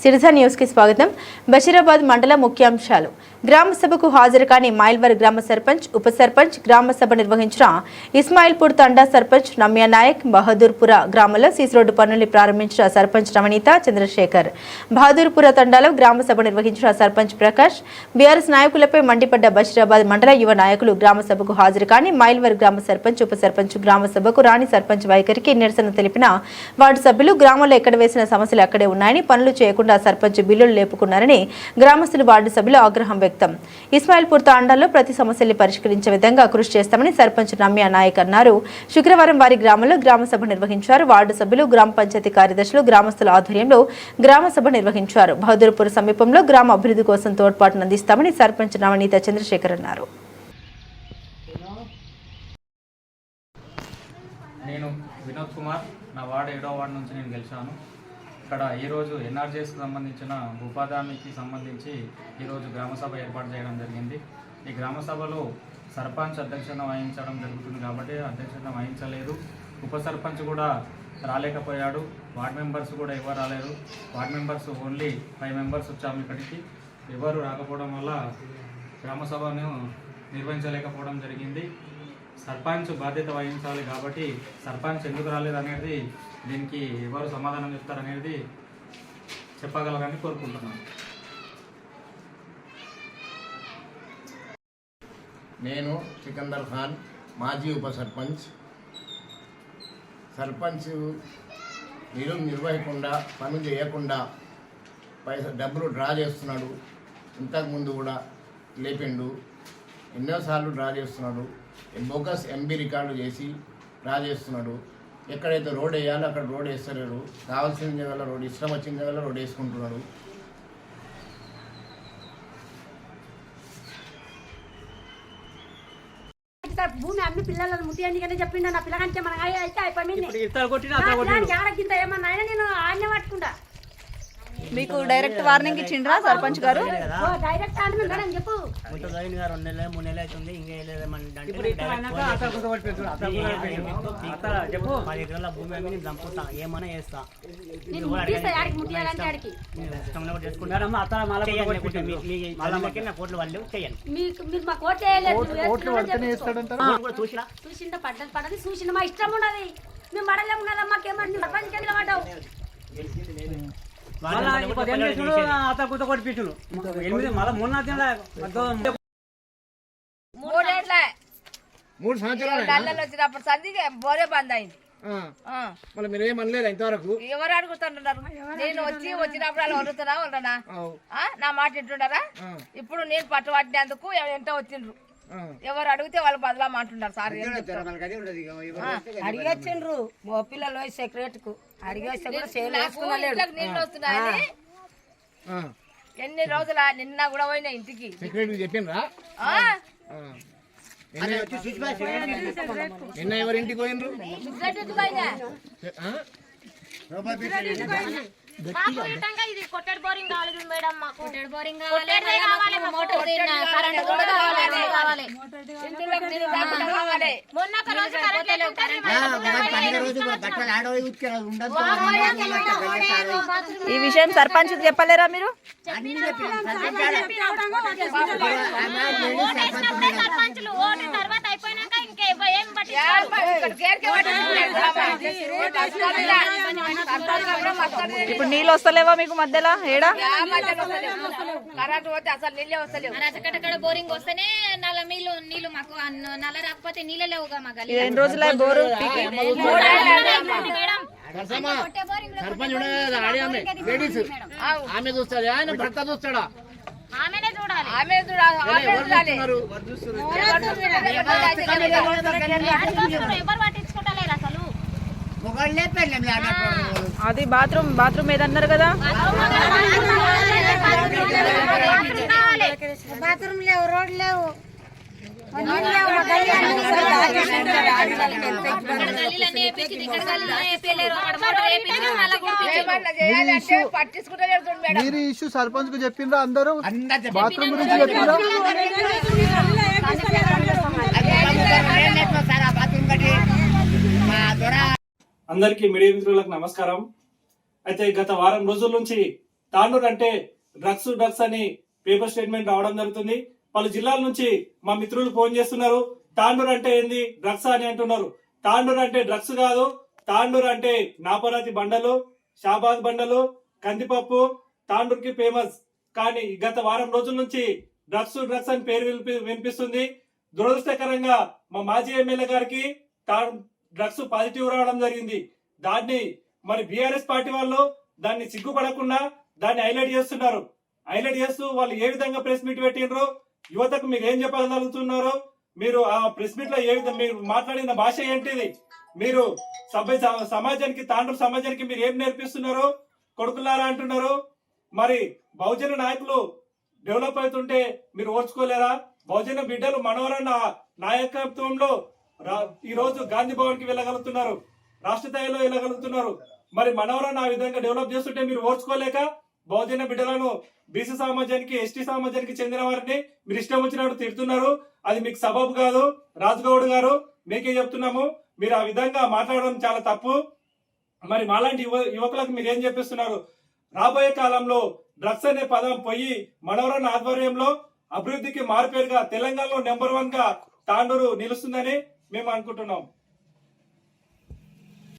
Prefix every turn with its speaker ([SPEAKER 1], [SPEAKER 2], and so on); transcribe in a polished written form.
[SPEAKER 1] Sirija news కి స్వాగతం. బషీరాబాద్ మండల ముఖ్యాంశాలు. గ్రామ సభకు హాజరు కాని మైల్వర్ గ్రామ సర్పంచ్, ఉప సర్పంచ్ గ్రామ సభ నిర్వహించిన ఇస్మాయిల్పూర్ తండా సర్పంచ్ నమ్యా నాయక్, బహదూర్పుర గ్రామంలో సీసీ రోడ్డు పనుల్ని ప్రారంభించిన సర్పంచ్ రమణీత చంద్రశేఖర్. బహదూర్పుర తండాలో గ్రామ సభ నిర్వహించిన సర్పంచ్ ప్రకాష్. బీఆర్ఎస్ నాయకులపై మండిపడ్డ బషీరాబాద్ మండల యువ నాయకులు గ్రామ సభకు హాజరు కాని మైల్వర్ గ్రామ సర్పంచ్, ఉప సర్పంచ్ గ్రామ సభకు రాని సర్పంచ్ వైఖరికి నిరసన తెలిపిన వార్డు సభ్యులు గ్రామంలో ఎక్కడ వేసిన సమస్యలు అక్కడే ఉన్నాయని, పనులు చేయకుండా సర్పంచ్ బిల్లులు లేపుకున్నారని గ్రామస్తులు, వార్డు సభ్యులు ఆగ్రహం వ్యక్తం. ఇస్మాయిల్పూర్ తాండాలో ప్రతి సమస్యల్ని పరిష్కరించే విధంగా కృషి చేస్తామని సర్పంచ్ నమ్యా నాయక్ అన్నారు. శుక్రవారం వారి గ్రామంలో గ్రామ సభ నిర్వహించారు. వార్డు సభ్యులు, గ్రామ పంచాయతీ కార్యదర్శులు, గ్రామస్తుల ఆధ్వర్యంలో గ్రామ సభ నిర్వహించారు. బహదూర్పూర్ సమీపంలో గ్రామ అభివృద్ధి కోసం తోడ్పాటును అందిస్తామని సర్పంచ్ నవనీత చంద్రశేఖర్ అన్నారు.
[SPEAKER 2] నేను వినోద్ కుమార్, నా వార్డు 7వ వార్డు నుంచి నేను గెలిచాను. ఇక్కడ ఈరోజు ఎన్ఆర్జీఎస్కి సంబంధించిన ఉపాధి హామీకి సంబంధించి ఈరోజు గ్రామసభ ఏర్పాటు చేయడం జరిగింది. ఈ గ్రామసభలో సర్పంచ్ అధ్యక్షత వహించడం జరుగుతుంది కాబట్టి అధ్యక్షత వహించలేదు. ఉప సర్పంచ్ కూడా రాలేకపోయాడు. వార్డ్ మెంబర్స్ కూడా ఎవరు రాలేరు. వార్డ్ మెంబర్స్ ఓన్లీ 5 మెంబర్స్ వచ్చాము. ఇక్కడికి ఎవరు రాకపోవడం వల్ల గ్రామసభను నిర్వహించలేకపోవడం జరిగింది. సర్పంచ్ బాధ్యత వహించాలి కాబట్టి సర్పంచ్ ఎందుకు రాలేదనేది, దీనికి ఎవరు సమాధానం చెప్తారనేది చెప్పగలరని కోరుకుంటున్నాను.
[SPEAKER 3] నేను సికందర్ ఖాన్, మాజీ ఉప సర్పంచ్. సర్పంచ్ నిలువు నిర్వహించకుండా, పనులు చేయకుండా డబ్బులు డ్రా చేస్తున్నాడు. ఇంతకుముందు కూడా లేపిండు, ఎన్నోసార్లు డ్రా చేస్తున్నాడు. బోగస్ ఎంబీ రికార్డు చేసి డ్రా చేస్తున్నాడు. ఎక్కడైతే రోడ్ వేయాలో అక్కడ రోడ్ వేస్తలేడు. కావాల్సిన జగల్లో రోడ్, ఇష్టం వచ్చిన జగల్లో రోడ్ వేసుకుంటున్నాడు.
[SPEAKER 4] భూమి అన్ని పిల్లలను ముట్టియని చెప్పిండ. నా పిల్లకంటే మన అయితే అయిపోయింది. ఏమన్నా అయినా నేను ఆజ్ఞ పట్టుకుంటా.
[SPEAKER 1] మీకు డైరెక్ట్ వార్నింగ్ ఇచ్చిండ్రా సర్పంచ్ గారు?
[SPEAKER 4] డైరెక్ట్ అని చెప్పు.
[SPEAKER 5] ఏమన్నా చేస్తా కోట్లు వాళ్ళు చేయండి.
[SPEAKER 4] చూసిండ పడ్డది పడ్డది చూసిండ మా ఇష్టం ఉన్నది. మేము పడలేము కదా, మాకేమన్నా సర్పంచ్ కింద పడ్డావు.
[SPEAKER 3] మూడు సంవత్సరాలు
[SPEAKER 6] వచ్చినప్పుడు సంధికి బోరే బంద్ అయింది.
[SPEAKER 3] మళ్ళీ మీరు ఏమనలేదు ఇంతవరకు?
[SPEAKER 6] ఎవరు అడుగుతుంటున్నారు? నేను వచ్చినప్పుడు వాళ్ళు అడుగుతున్నా వాళ్ళనా నా మాట వింటున్నారా? ఇప్పుడు నేను పట్టు పట్టినందుకు ఎంతో వచ్చిండ్రు. ఎవరు అడిగితే వాళ్ళు బదలామంటున్నారు. సార్
[SPEAKER 4] అడిగొచ్చిండ్రు పిల్లలు సెక్రటరీ కు
[SPEAKER 6] నీళ్ళు వస్తున్నాయని ఎన్ని రోజుల నిన్న కూడా పోయినా ఇంటికి.
[SPEAKER 3] చెప్పిండ్రా? నిన్న ఎవరి ఇంటికి పోయినరు?
[SPEAKER 4] ఇది కొట్టెడ్ బోరింగ్ కావాలి మేడం. మాకు బోరింగ్
[SPEAKER 1] ఈ విషయం సర్పంచ్ చెప్పలేరా మీరు? ఇప్పుడు నీళ్ళు వస్తలేవా మీకు మధ్యలో? ఏడా
[SPEAKER 6] కరెంట్ పోతే అసలు నీళ్ళే వస్తలేవు.
[SPEAKER 7] అక్కడ బోరింగ్ వస్తేనే నీళ్ళు మాకు నల్ల రాకపోతే నీళ్ళే లేవుగా మాకు.
[SPEAKER 1] 2 రోజుల బోరు
[SPEAKER 3] సర్పంచ్ ఆమె చూస్తాడు, ఆయన భర్త చూస్తాడా?
[SPEAKER 7] ఆమెనే చూడాలి.
[SPEAKER 6] ఆమె చూడాలి.
[SPEAKER 7] ఎవరు పట్టించుకుంటలేరు అసలు.
[SPEAKER 1] అది బాత్రూమ్ ఏదన్నారు కదా?
[SPEAKER 4] బాత్రూమ్ లేవు, రోడ్ లేవు.
[SPEAKER 8] మీరు ఇష్యూ సర్పంచ్ కు చెప్పిండ్రా? అందరూ బాత్రూమ్ గురించి చెప్పిండ్రా?
[SPEAKER 9] అందరికీ మీడియా మిత్రులకు నమస్కారం. అయితే గత వారం రోజుల నుంచి
[SPEAKER 5] తాండూరు అంటే డ్రగ్స్ అని పేపర్ స్టేట్మెంట్ రావడం జరుగుతుంది. పలు జిల్లాల నుంచి మా మిత్రులు ఫోన్ చేస్తున్నారు. తాండూరు అంటే ఏంది, డ్రగ్స్ అని అంటున్నారు. తాండూరు అంటే డ్రగ్స్ కాదు, తాండూరు అంటే నాపరాతి బండలు, షాబాద్ బండలు, కందిపప్పు తాండూరుకి ఫేమస్. కానీ గత వారం రోజుల నుంచి డ్రగ్స్ అని పేరు వినిపిస్తుంది. దురదృష్టకరంగా మా మాజీ ఎమ్మెల్యే గారికి డ్రగ్స్ పాజిటివ్ రావడం జరిగింది. దాన్ని మరి బీఆర్ఎస్ పార్టీ వాళ్ళు దాన్ని సిగ్గుపడకుండా దాన్ని హైలైట్ చేస్తున్నారు. హైలైట్ చేస్తూ వాళ్ళు ఏ విధంగా ప్రెస్ మీట్ పెట్టినరో, యువతకు మీరు ఏం చెప్పగలుగుతున్నారో, మీరు ఆ ప్రెస్ మీట్ లో ఏ విధంగా మీరు మాట్లాడిన భాష ఏంటిది, మీరు సమాజానికి తాండూరు సమాజానికి మీరు ఏం నేర్పిస్తున్నారో కొడుకులారా అంటున్నారు. మరి బహుజన నాయకులు డెవలప్ అవుతుంటే మీరు ఓర్చుకోలేరా? బహుజన బిడ్డలు మనోరన్న నాయకత్వంలో ఈ రోజు గాంధీ భవన్ కి వెళ్ళగలుగుతున్నారు, రాష్ట్ర స్థాయిలో వెళ్ళగలుగుతున్నారు. మరి మనోరన్న ఆ విధంగా డెవలప్ చేస్తుంటే మీరు ఓర్చుకోలేక బహుజన బిడ్డలను బీసీ సమాజానికి ఎస్టీ సమాజానికి చెందిన వారిని మీరు ఇష్టం వచ్చినట్టు తిడుతున్నారు. అది మీకు సబబు కాదు. రాజుగౌడ్ గారు మీకే చెప్తున్నాము, మీరు ఆ విధంగా మాట్లాడడం చాలా తప్పు. మరి మాలాంటి యువకులకు మీరు ఏం చెప్పిస్తున్నారు? రాబోయే కాలంలో డ్రగ్స్ అనే పదం పోయి మనోరన్న ఆధ్వర్యంలో అభివృద్ధికి మారుపేరుగా తెలంగాణలో నెంబర్ 1 గా తాండూరు నిలుస్తుందని మేము అనుకుంటున్నాం.